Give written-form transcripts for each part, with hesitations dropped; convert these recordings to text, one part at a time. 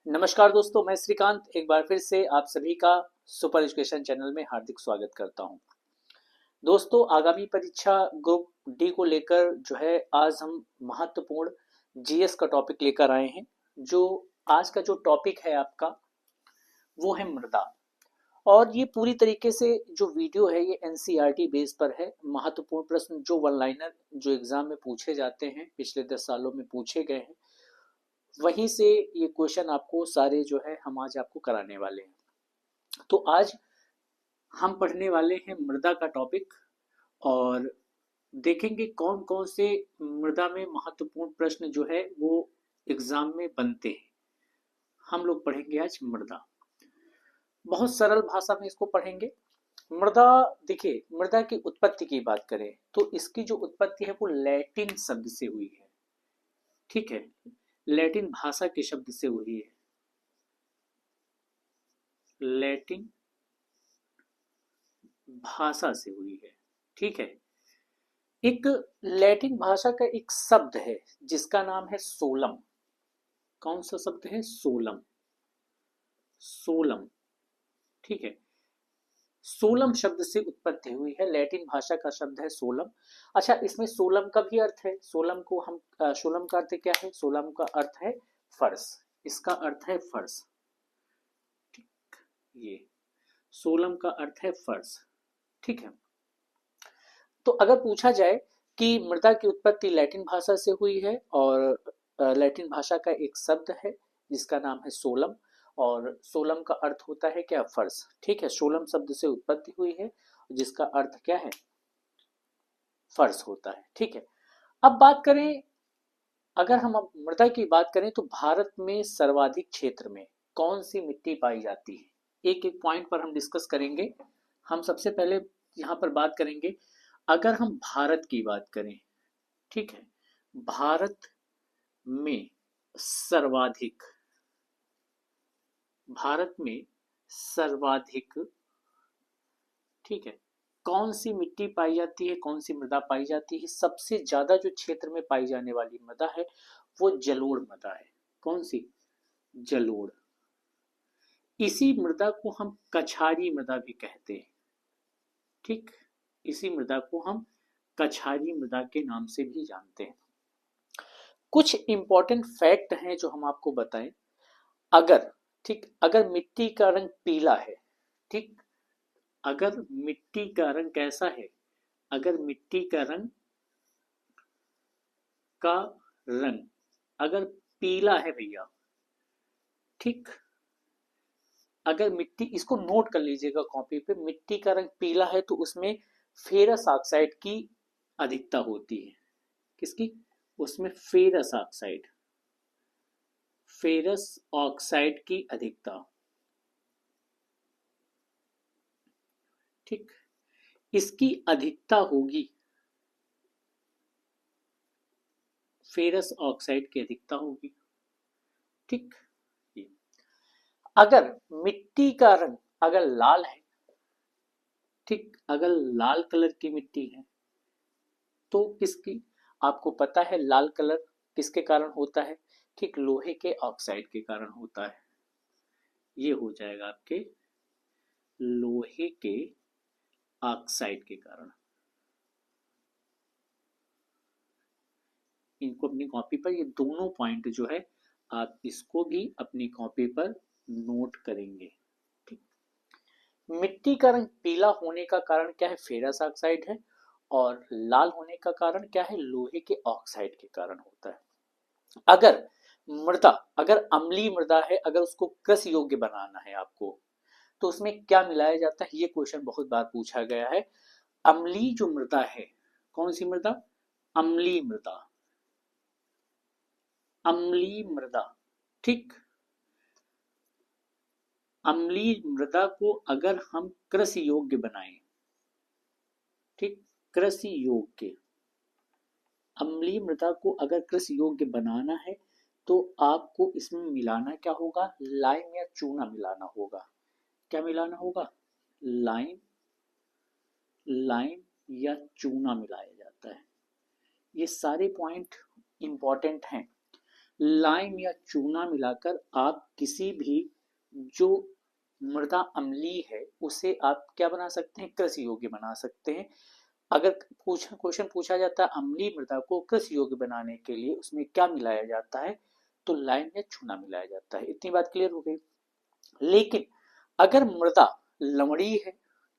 नमस्कार दोस्तों, मैं श्रीकांत एक बार फिर से आप सभी का सुपर एजुकेशन चैनल में हार्दिक स्वागत करता हूं। दोस्तों, आगामी परीक्षा ग्रुप डी को लेकर जो है आज हम महत्वपूर्ण जीएस का टॉपिक लेकर आए हैं। जो आज का जो टॉपिक है आपका वो है मृदा। और ये पूरी तरीके से जो वीडियो है ये एनसीईआरटी बेस पर है। महत्वपूर्ण प्रश्न जो वन लाइनर जो एग्जाम में पूछे जाते हैं, पिछले 10 सालों में पूछे गए हैं, वहीं से ये क्वेश्चन आपको सारे जो है हम आज आपको कराने वाले हैं। तो आज हम पढ़ने वाले हैं मृदा का टॉपिक और देखेंगे कौन कौन से मृदा में महत्वपूर्ण प्रश्न जो है वो एग्जाम में बनते हैं। हम लोग पढ़ेंगे आज मृदा। बहुत सरल भाषा में इसको पढ़ेंगे। मृदा, देखिए, मृदा की उत्पत्ति की बात करें तो इसकी जो उत्पत्ति है वो लैटिन शब्द से हुई है। ठीक है, लैटिन भाषा के शब्द से हुई है। लैटिन भाषा से हुई है। ठीक है, एक लैटिन भाषा का एक शब्द है जिसका नाम है सोलम। कौन सा शब्द है? सोलम। सोलम। ठीक है, सोलम शब्द से उत्पत्ति हुई है। लैटिन भाषा का शब्द है सोलम। अच्छा, इसमें सोलम का भी अर्थ है। सोलम को हम सोलम का अर्थ क्या है? सोलम का अर्थ है फर्श। इसका अर्थ है फर्श। ठीक, ये सोलम का अर्थ है फर्श। ठीक है, तो अगर पूछा जाए कि मृदा की उत्पत्ति लैटिन भाषा से हुई है और लैटिन भाषा का एक शब्द है जिसका नाम है सोलम, और सोलम का अर्थ होता है क्या? फर्श। ठीक है, सोलम शब्द से उत्पत्ति हुई है जिसका अर्थ क्या है? फर्श होता है। ठीक है, अब बात करें, अगर हम अब मृदा की बात करें तो भारत में सर्वाधिक क्षेत्र में कौन सी मिट्टी पाई जाती है? एक एक पॉइंट पर हम डिस्कस करेंगे। हम सबसे पहले यहाँ पर बात करेंगे, अगर हम भारत की बात करें, ठीक है, भारत में सर्वाधिक, भारत में सर्वाधिक, ठीक है, कौन सी मिट्टी पाई जाती है, कौन सी मृदा पाई जाती है? सबसे ज्यादा जो क्षेत्र में पाई जाने वाली मृदा है वो जलोढ़ मृदा है। कौन सी? जलोढ़। इसी मृदा को हम कछारी मृदा भी कहते हैं। ठीक, इसी मृदा को हम कछारी मृदा के नाम से भी जानते हैं। कुछ इंपॉर्टेंट फैक्ट हैं जो हम आपको बताएं। अगर, ठीक, अगर मिट्टी का रंग पीला है, ठीक, अगर मिट्टी का रंग कैसा है? अगर मिट्टी का रंग का रंग अगर पीला है भैया, ठीक, अगर मिट्टी, इसको नोट कर लीजिएगा कॉपी पे, मिट्टी का रंग पीला है तो उसमें फेरस ऑक्साइड की अधिकता होती है। किसकी? उसमें फेरस ऑक्साइड, फेरस ऑक्साइड की अधिकता। ठीक, इसकी अधिकता होगी, फेरस ऑक्साइड की अधिकता होगी। ठीक, अगर मिट्टी का रंग अगर लाल है, ठीक, अगर लाल कलर की मिट्टी है तो किसकी? आपको पता है लाल कलर किसके कारण होता है? ठीक, लोहे के ऑक्साइड के कारण होता है। ये हो जाएगा आपके लोहे के ऑक्साइड के कारण। इनको अपनी कॉपी पर, ये दोनों पॉइंट जो है आप इसको भी अपनी कॉपी पर नोट करेंगे। ठीक, मिट्टी का रंग पीला होने का कारण क्या है? फेरस ऑक्साइड है। और लाल होने का कारण क्या है? लोहे के ऑक्साइड के कारण होता है। अगर मृदा, अगर अम्लीय मृदा है, अगर उसको कृषि योग्य बनाना है आपको, तो उसमें क्या मिलाया जाता है? ये क्वेश्चन बहुत बार पूछा गया है। अम्लीय जो मृदा है, कौन सी मृदा? अम्लीय मृदा। अम्लीय मृदा, ठीक, अम्लीय मृदा को अगर हम कृषि योग्य बनाएं, ठीक, कृषि योग्य, अम्लीय मृदा को अगर कृषि योग्य बनाना है तो आपको इसमें मिलाना क्या होगा? लाइम या चूना मिलाना होगा। क्या मिलाना होगा? लाइम, लाइम या चूना मिलाया जाता है। ये सारे पॉइंट इंपॉर्टेंट हैं। लाइम या चूना मिलाकर आप किसी भी जो मृदा अम्लीय है उसे आप क्या बना सकते हैं, कृषि योग्य बना सकते हैं। अगर क्वेश्चन पूछा जाता है अम्लीय मृदा को कृषि योग्य बनाने के लिए उसमें क्या मिलाया जाता है, तो लाइम या चूना मिलाया जाता है। इतनी बात क्लियर हो गई। लेकिन अगर मृदा लवणीय है,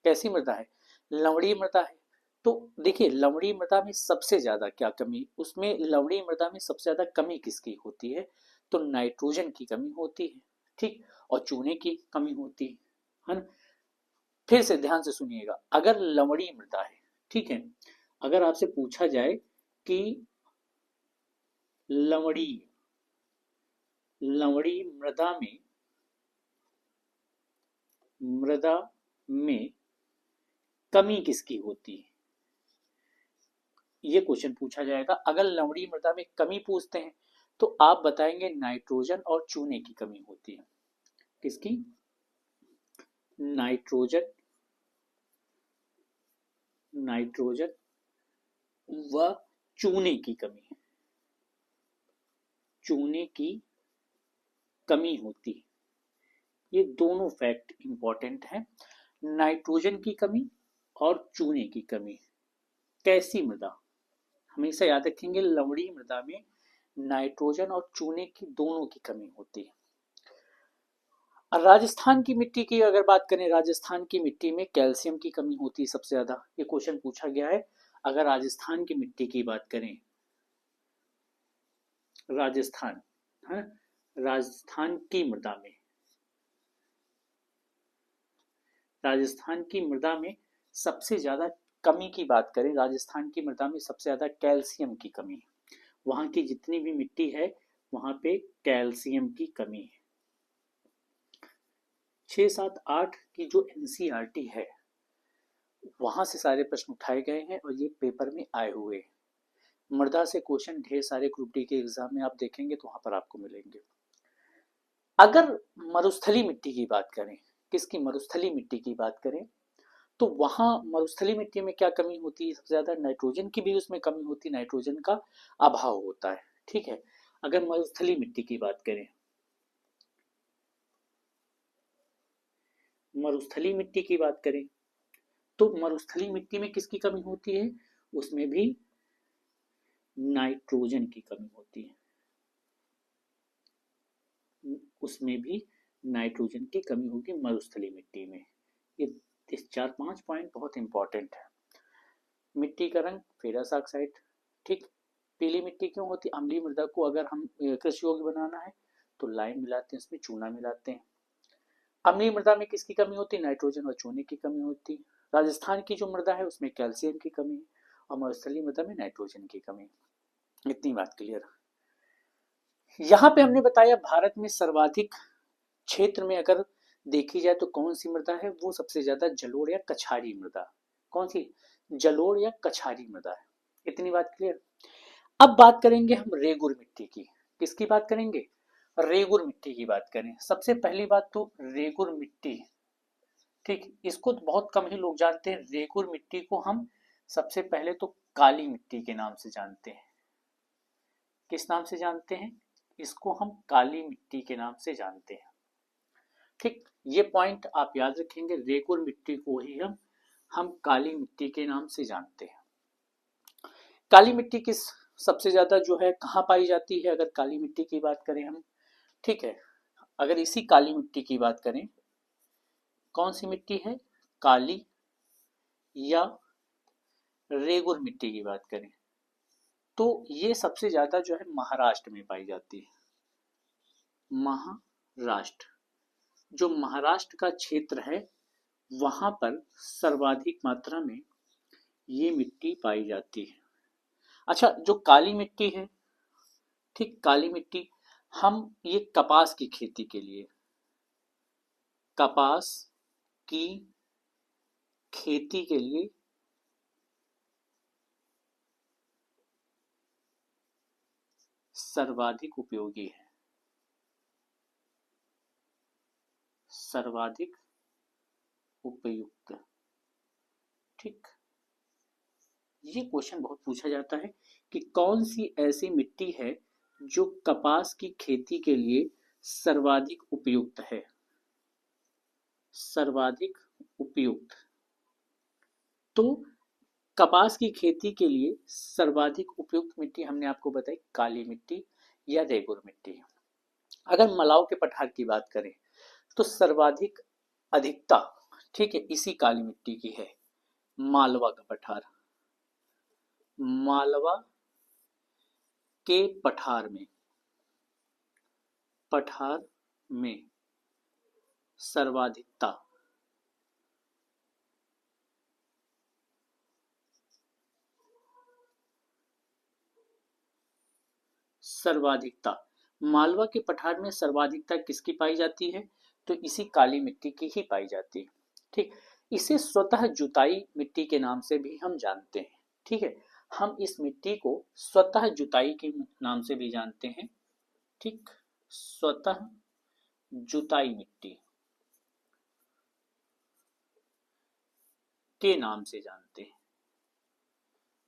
कैसी मृदा है, लवणीय मृदा है, तो देखिए लवणीय मृदा में सबसे ज्यादा क्या कमी, उसमें लवणीय मृदा में सबसे ज्यादा कमी किसकी होती है, तो नाइट्रोजन की कमी होती है, ठीक, और चूने की कमी होती है ना। फिर से ध्यान से सुनिएगा, अगर लवणीय मृदा है, ठीक है, अगर आपसे पूछा जाए कि लवणीय लवणीय मृदा में कमी किसकी होती है, ये क्वेश्चन पूछा जाएगा। अगर लवणीय मृदा में कमी पूछते हैं तो आप बताएंगे नाइट्रोजन और चूने की कमी होती है। किसकी, नाइट्रोजन व चूने की कमी, चूने की कमी होती है। ये दोनों फैक्ट इंपॉर्टेंट है, नाइट्रोजन की कमी और चूने की कमी। कैसी मृदा, हमेशा याद रखेंगे लवणीय मृदा में नाइट्रोजन और चूने की दोनों की कमी होती है। राजस्थान की मिट्टी की अगर बात करें, राजस्थान की मिट्टी में कैल्शियम की कमी होती है सबसे ज्यादा, ये क्वेश्चन पूछा गया है। अगर राजस्थान की मिट्टी की बात करें, राजस्थान है, राजस्थान की मृदा में, राजस्थान की मृदा में सबसे ज्यादा कमी की बात करें, राजस्थान की मृदा में सबसे ज्यादा कैल्शियम की कमी है। वहां की जितनी भी मिट्टी है वहां पे कैल्शियम की कमी है। 6, 7, 8 की जो एनसीईआरटी है वहां से सारे प्रश्न उठाए गए हैं और ये पेपर में आए हुए हैं। मृदा से क्वेश्चन ढेर सारे ग्रुप डी के एग्जाम में आप देखेंगे तो वहां पर आपको मिलेंगे। अगर मरुस्थली मिट्टी की बात करें, किसकी, मरुस्थली मिट्टी की बात करें, तो वहां मरुस्थली मिट्टी में क्या कमी होती है, सबसे ज्यादा नाइट्रोजन की भी उसमें कमी होती है, नाइट्रोजन का अभाव होता है, ठीक है। अगर मरुस्थली मिट्टी की बात करें, मरुस्थली मिट्टी की बात करें तो मरुस्थली मिट्टी में किसकी कमी होती है, उसमें भी नाइट्रोजन की कमी होती है, उसमें भी नाइट्रोजन की कमी होगी मरुस्थली मिट्टी में। ये 4-5 पॉइंट बहुत इंपॉर्टेंट है। मिट्टी का रंग फेरस ऑक्साइड, ठीक, पीली मिट्टी क्यों होती है, अम्लीय मृदा को अगर हम कृषि योग्य बनाना है तो लाइम मिलाते हैं, इसमें चूना मिलाते हैं। अम्लीय मृदा में किसकी कमी होती है, नाइट्रोजन और चूने की कमी होती है। राजस्थान की जो मृदा है उसमें कैल्शियम की कमी है और मरुस्थलीय मृदा में नाइट्रोजन की कमी। इतनी बात क्लियर। यहाँ पे हमने बताया भारत में सर्वाधिक क्षेत्र में अगर देखी जाए तो कौन सी मृदा है, वो सबसे ज्यादा जलोढ़ या कछारी मृदा, कौन सी, जलोढ़ या कछारी मृदा है। इतनी बात क्लियर। अब बात करेंगे हम रेगुर मिट्टी की, किसकी बात करेंगे, रेगुर मिट्टी की बात करें। सबसे पहली बात तो रेगुर मिट्टी, ठीक, इसको तो बहुत कम ही लोग जानते हैं। रेगुर मिट्टी को हम सबसे पहले तो काली मिट्टी के नाम से जानते हैं। किस नाम से जानते हैं, इसको हम काली मिट्टी के नाम से जानते हैं, ठीक। ये पॉइंट आप याद रखेंगे, रेगुर मिट्टी को ही हम काली मिट्टी के नाम से जानते हैं। काली मिट्टी किस सबसे ज्यादा जो है कहाँ पाई जाती है, अगर काली मिट्टी की बात करें हम, ठीक है, अगर इसी काली मिट्टी की बात करें, कौन सी मिट्टी है, काली या रेगुर मिट्टी की बात करें तो ये सबसे ज्यादा जो है महाराष्ट्र में पाई जाती है। महाराष्ट्र, जो महाराष्ट्र का क्षेत्र है वहां पर सर्वाधिक मात्रा में ये मिट्टी पाई जाती है। अच्छा, जो काली मिट्टी है, ठीक, काली मिट्टी हम ये कपास की खेती के लिए, कपास की खेती के लिए सर्वाधिक उपयोगी है, सर्वाधिक उपयुक्त, ठीक। ये क्वेश्चन बहुत पूछा जाता है कि कौन सी ऐसी मिट्टी है जो कपास की खेती के लिए सर्वाधिक उपयुक्त है, सर्वाधिक उपयुक्त। तो कपास की खेती के लिए सर्वाधिक उपयुक्त मिट्टी हमने आपको बताई काली मिट्टी या रेगुर मिट्टी। अगर मलाव के पठार की बात करें तो सर्वाधिक अधिकता, ठीक है, इसी काली मिट्टी की है। मालवा का पठार, मालवा के पठार में सर्वाधिकता, मालवा के पठार में सर्वाधिकता किसकी पाई जाती है? तो इसी काली मिट्टी की ही पाई जाती है। ठीक, इसे स्वतः जुताई मिट्टी के नाम से भी हम जानते हैं। ठीक है, हम इस मिट्टी को स्वतः जुताई के नाम से भी जानते हैं। ठीक, स्वतः जुताई मिट्टी के नाम से जानते हैं।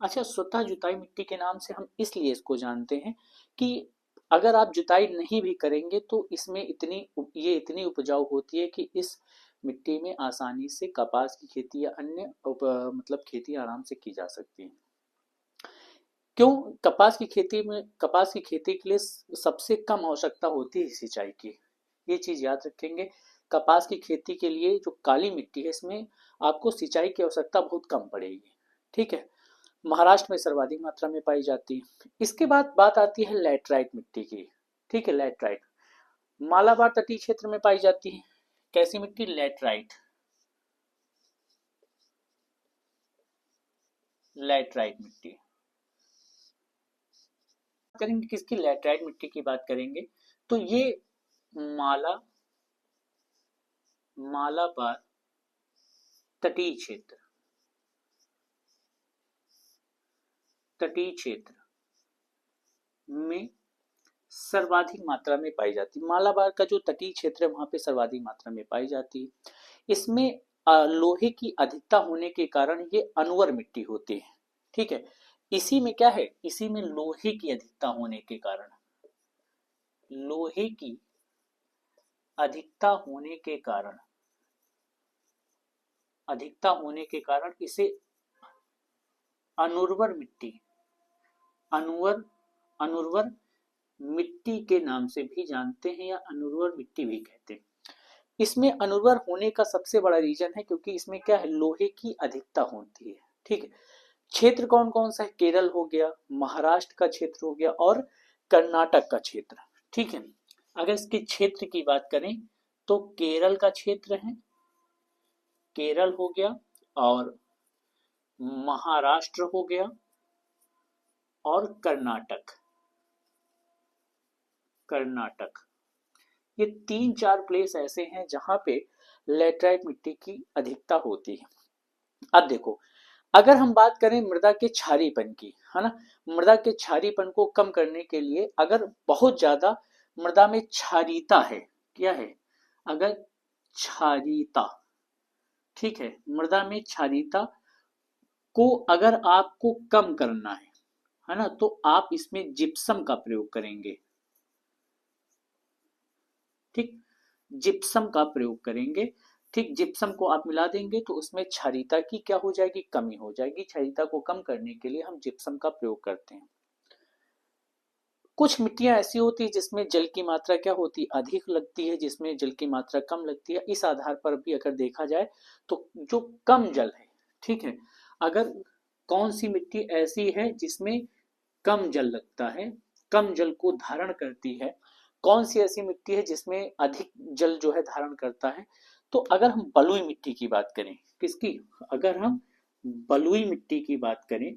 अच्छा, स्वतः जुताई मिट्टी के नाम से हम इसलिए इसको जानते हैं कि अगर आप जुताई नहीं भी करेंगे तो इसमें इतनी उपजाऊ होती है कि इस मिट्टी में आसानी से कपास की खेती या अन्य मतलब खेती आराम से की जा सकती है। क्यों? कपास की खेती के लिए सबसे कम आवश्यकता होती है सिंचाई की। ये चीज याद रखेंगे। कपास की खेती के लिए जो काली मिट्टी है इसमें आपको सिंचाई की आवश्यकता बहुत कम पड़ेगी। ठीक है, महाराष्ट्र में सर्वाधिक मात्रा में पाई जाती है। इसके बाद बात आती है लैटराइट मिट्टी की। ठीक है, लैटराइट मालाबार तटीय क्षेत्र में पाई जाती है। कैसी मिट्टी? लैटराइट, लैटराइट मिट्टी। करेंगे किसकी? लैटराइट मिट्टी की बात करेंगे तो ये माला मालाबार तटीय क्षेत्र, तटीय क्षेत्र में सर्वाधिक मात्रा में पाई जाती है। मालाबार का जो तटीय क्षेत्र है वहां पे सर्वाधिक मात्रा में पाई जाती है। इसमें लोहे की अधिकता होने के कारण ये अनवर मिट्टी होती है। ठीक है, इसी में क्या है, इसी में लोहे की अधिकता होने के कारण, लोहे की अधिकता होने के कारण, अधिकता होने के कारण इसे अनुर्वर मिट्टी, अनुवर अनुर्वर मिट्टी के नाम से भी जानते हैं या अनुर्वर मिट्टी भी कहते हैं। इसमें अनुर्वर होने का सबसे बड़ा रीजन है क्योंकि इसमें क्या है, लोहे की अधिकता होती है। ठीक है, क्षेत्र कौन कौन सा है? केरल हो गया, महाराष्ट्र का क्षेत्र हो गया और कर्नाटक का क्षेत्र। ठीक है, अगर इसके क्षेत्र की बात करें तो केरल का क्षेत्र है, केरल हो गया, और महाराष्ट्र हो गया, और कर्नाटक, कर्नाटक। ये 3-4 प्लेस ऐसे हैं जहां पे लेटराइट मिट्टी की अधिकता होती है। अब देखो, अगर हम बात करें मृदा के क्षारीपन की, है ना, मृदा के क्षारीपन को कम करने के लिए अगर बहुत ज्यादा मृदा में क्षारीयता है, क्या है, अगर क्षारीयता, ठीक है, मृदा में क्षारीयता को अगर आपको कम करना है ना, तो आप इसमें जिप्सम का प्रयोग करेंगे। ठीक, जिप्सम का प्रयोग करेंगे। ठीक, जिप्सम को आप मिला देंगे तो उसमें क्षारीयता की क्या हो जाएगी, कमी हो जाएगी। क्षारीयता को कम करने के लिए हम जिप्सम का प्रयोग करते हैं। कुछ मिट्टियां ऐसी होती है जिसमें जल की मात्रा क्या होती है, अधिक लगती है, जिसमें जल की मात्रा कम लगती है। इस आधार पर भी अगर देखा जाए तो जो कम जल है, ठीक है, अगर कौन सी मिट्टी ऐसी है जिसमें कम जल लगता है, कम जल को धारण करती है, कौन सी ऐसी मिट्टी है जिसमें अधिक जल जो है धारण करता है, तो अगर हम बलुई मिट्टी की बात करें, किसकी, अगर हम बलुई मिट्टी की बात करें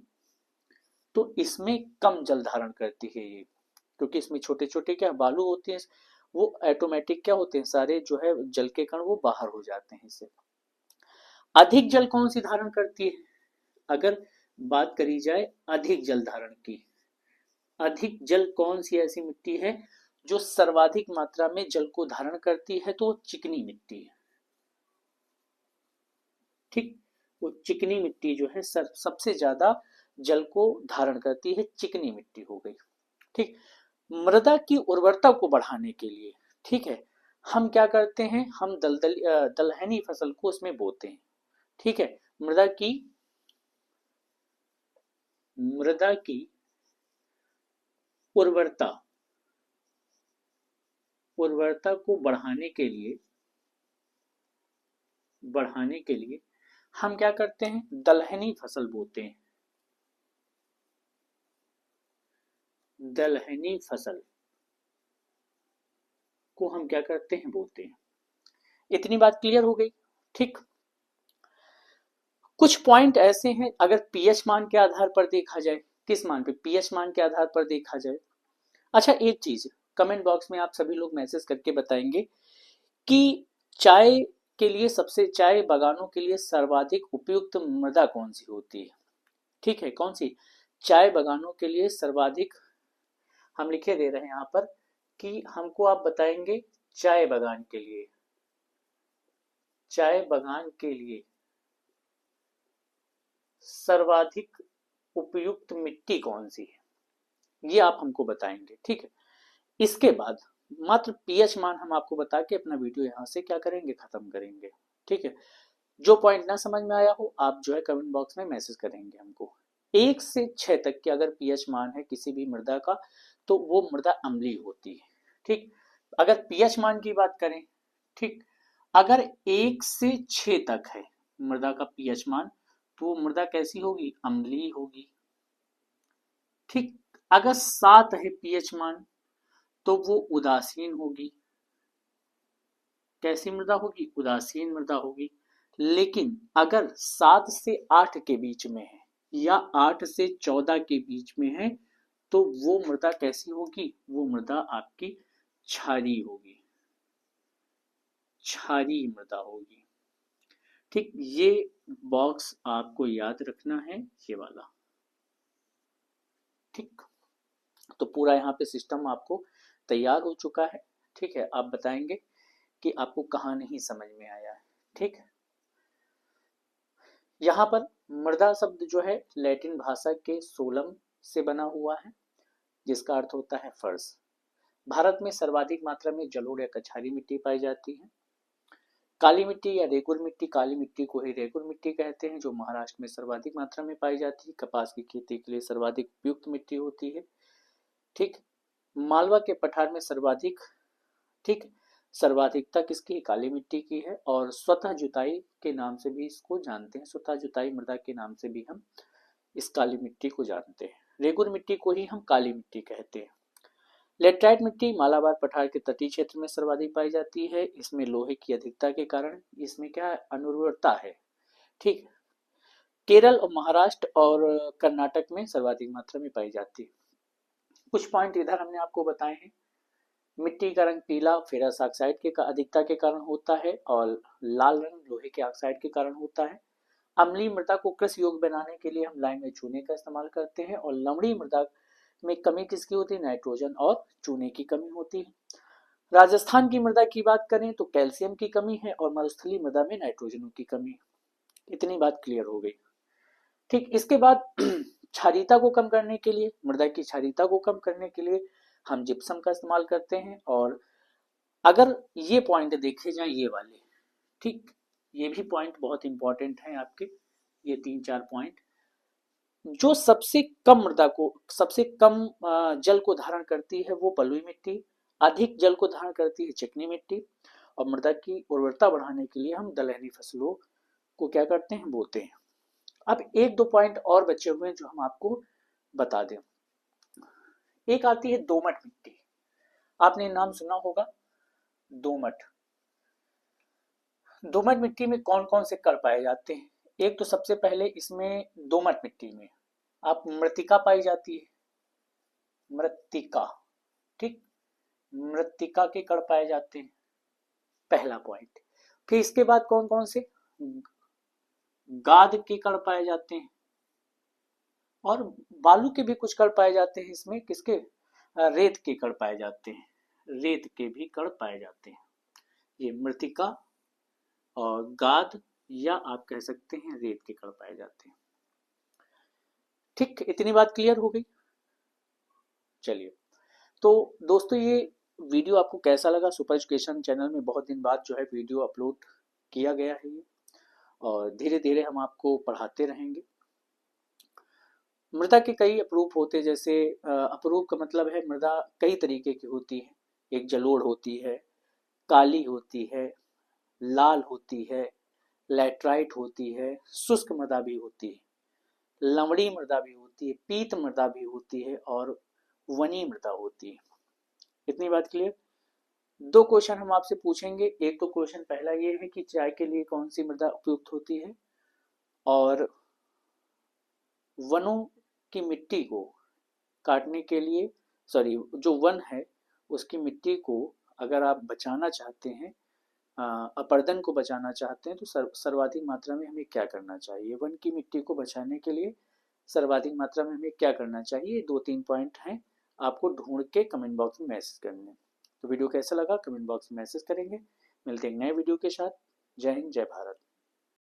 तो इसमें कम जल धारण करती है ये, क्योंकि इसमें छोटे छोटे क्या बालू होते हैं, वो ऑटोमेटिक क्या होते हैं, सारे जो है जल के कण वो बाहर हो जाते हैं इससे। अधिक जल कौन सी धारण करती है? अगर बात करी जाए अधिक जल धारण की, अधिक जल कौन सी ऐसी मिट्टी है जो सर्वाधिक मात्रा में जल को धारण करती है? तो चिकनी मिट्टी है। ठीक, वो चिकनी मिट्टी जो है सबसे ज्यादा जल को धारण करती है, चिकनी मिट्टी हो गई। ठीक, मृदा की उर्वरता को बढ़ाने के लिए, ठीक है, हम क्या करते हैं, हम दलहनी फसल को उसमें बोते हैं, ठीक है। मृदा की उर्वरता उर्वरता को बढ़ाने के लिए हम क्या करते हैं, दलहनी फसल बोते हैं। दलहनी फसल को हम क्या करते हैं, बोते हैं। इतनी बात क्लियर हो गई, ठीक। कुछ पॉइंट ऐसे हैं, अगर पीएच मान के आधार पर देखा जाए, किस मान पे, पीएच मान के आधार पर देखा जाए। अच्छा, एक चीज कमेंट बॉक्स में आप सभी लोग मैसेज करके बताएंगे कि चाय चाय बागानों के लिए सर्वाधिक उपयुक्त मृदा कौन सी होती है, ठीक है, कौन सी चाय बागानों के लिए सर्वाधिक, हम लिखे दे रहे हैं यहाँ पर कि हमको आप बताएंगे चाय बागान के लिए सर्वाधिक उपयुक्त मिट्टी कौन सी है, ये आप हमको बताएंगे, ठीक है। इसके बाद मात्र पीएच मान हम आपको बता के अपना वीडियो यहाँ से क्या करेंगे, खत्म करेंगे, ठीक है। जो पॉइंट ना समझ में आया हो, आप जो है कमेंट बॉक्स में मैसेज करेंगे हमको। 1 से 6 तक की अगर पीएच मान है किसी भी मृदा का, तो वो मृदा अम्लीय होती है, ठीक। अगर पीएच मान की बात करें, ठीक, अगर 1 से 6 तक है मृदा का पीएच मान, तो वो मृदा कैसी होगी, अम्लीय होगी, ठीक। अगर 7 है पीएच मान, तो वो उदासीन होगी। कैसी मृदा होगी, उदासीन मृदा होगी। लेकिन अगर 7 से 8 के बीच में है या 8 से 14 के बीच में है, तो वो मृदा कैसी होगी, वो मृदा आपकी क्षारीय होगी, क्षारीय मृदा होगी, ठीक। ये बॉक्स आपको याद रखना है, ये वाला, ठीक। तो पूरा यहाँ पे सिस्टम आपको तैयार हो चुका है, ठीक है। आप बताएंगे कि आपको कहाँ नहीं समझ में आया है, ठीक। यहाँ पर मृदा शब्द जो है लैटिन भाषा के सोलम से बना हुआ है, जिसका अर्थ होता है फर्श। भारत में सर्वाधिक मात्रा में जलोढ़ या कछारी मिट्टी पाई जाती है। काली मिट्टी या रेगुर मिट्टी, काली मिट्टी को ही रेगुर मिट्टी कहते हैं, जो महाराष्ट्र में सर्वाधिक मात्रा में पाई जाती है। कपास की खेती के लिए सर्वाधिक उपयुक्त मिट्टी होती है, ठीक। मालवा के पठार में सर्वाधिकता किसकी, काली मिट्टी की है। और स्वतः जुताई के नाम से भी इसको जानते हैं, स्वतः जुताई मृदा के नाम से भी हम इस काली मिट्टी को जानते हैं। रेगुर मिट्टी को ही हम काली मिट्टी कहते हैं। लेटराइट मिट्टी मालाबार पठार के तटीय क्षेत्र में सर्वाधिक पाई जाती है। इसमें लोहे की अधिकता के कारण इसमें क्या अनुर्वरता है, ठीक। केरल और महाराष्ट्र और कर्नाटक में सर्वाधिक मात्रा में पाई जाती है। कुछ पॉइंट इधर हमने आपको बताए हैं। मिट्टी का रंग पीला फेरस ऑक्साइड के अधिकता के कारण होता है, और लाल रंग लोहे के ऑक्साइड के कारण होता है। अम्लीय मृदा को कृषि योग्य बनाने के लिए हम लाइम या चूने का इस्तेमाल करते हैं। और लवणीय मृदा में कमी किसकी होती है, नाइट्रोजन और चूने की कमी होती है। राजस्थान की मृदा की बात करें तो कैल्शियम की कमी है, और मरुस्थलीय मृदा में नाइट्रोजन की कमी है। इतनी बात क्लियर हो गई, ठीक। इसके बाद क्षारीयता को कम करने के लिए, मृदा की क्षारीयता को कम करने के लिए हम जिप्सम का इस्तेमाल करते हैं। और अगर ये पॉइंट देखे जाए, ये वाले, ठीक, ये भी पॉइंट बहुत इंपॉर्टेंट है आपके, ये 3-4 पॉइंट। जो सबसे कम जल को धारण करती है वो बलुई मिट्टी, अधिक जल को धारण करती है चिकनी मिट्टी। और मृदा की उर्वरता बढ़ाने के लिए हम दलहनी फसलों को क्या करते हैं, बोते हैं। अब 1-2 पॉइंट और बचे हुए हैं जो हम आपको बता दें। एक आती है दोमट मिट्टी, आपने नाम सुना होगा, दोमट। दोमट मिट्टी में कौन कौन से कण पाए जाते हैं। एक तो सबसे पहले इसमें दोमट मिट्टी में आप मृत्तिका पाई जाती है, मृत्तिका, ठीक, मृत्तिका के कण पाए जाते हैं, पहला पॉइंट। फिर इसके बाद कौन कौन से, गाद के कण पाए जाते हैं, और बालू के भी कुछ कण पाए जाते हैं इसमें, किसके, रेत के कण पाए जाते हैं, रेत के भी कण पाए जाते हैं। ये मृत्तिका और गाद, या आप कह सकते हैं रेत के कण पाए जाते हैं, ठीक। इतनी बात क्लियर हो गई। चलिए, तो दोस्तों ये वीडियो आपको कैसा लगा? सुपर एजुकेशन चैनल में बहुत दिन बाद जो है वीडियो अपलोड किया गया है ये, और धीरे धीरे हम आपको पढ़ाते रहेंगे। मृदा के कई अपरूप होते हैं, जैसे अपरूप का मतलब है मृदा कई तरीके की होती है। एक जलोढ़ होती है, काली होती है, लाल होती है, लैटराइट होती है, शुष्क मृदा भी होती है, लवणी मृदा भी होती है, पीत मृदा भी होती है और वनी मृदा होती है। इतनी बात क्लियर? दो क्वेश्चन हम आपसे पूछेंगे। एक तो क्वेश्चन पहला ये है कि चाय के लिए कौन सी मृदा उपयुक्त होती है, और वनों की मिट्टी को काटने के लिए, सॉरी, जो वन है उसकी मिट्टी को अगर आप बचाना चाहते हैं, अपर्दन को बचाना चाहते हैं, तो सर्वाधिक मात्रा में हमें क्या करना चाहिए? वन की मिट्टी को बचाने के लिए सर्वाधिक मात्रा में हमें क्या करना चाहिए? 2-3 पॉइंट हैं, आपको ढूंढ के कमेंट बॉक्स में मैसेज करने। तो वीडियो कैसा लगा कमेंट बॉक्स में मैसेज करेंगे। मिलते हैं नए वीडियो के साथ। जय हिंद, जय भारत।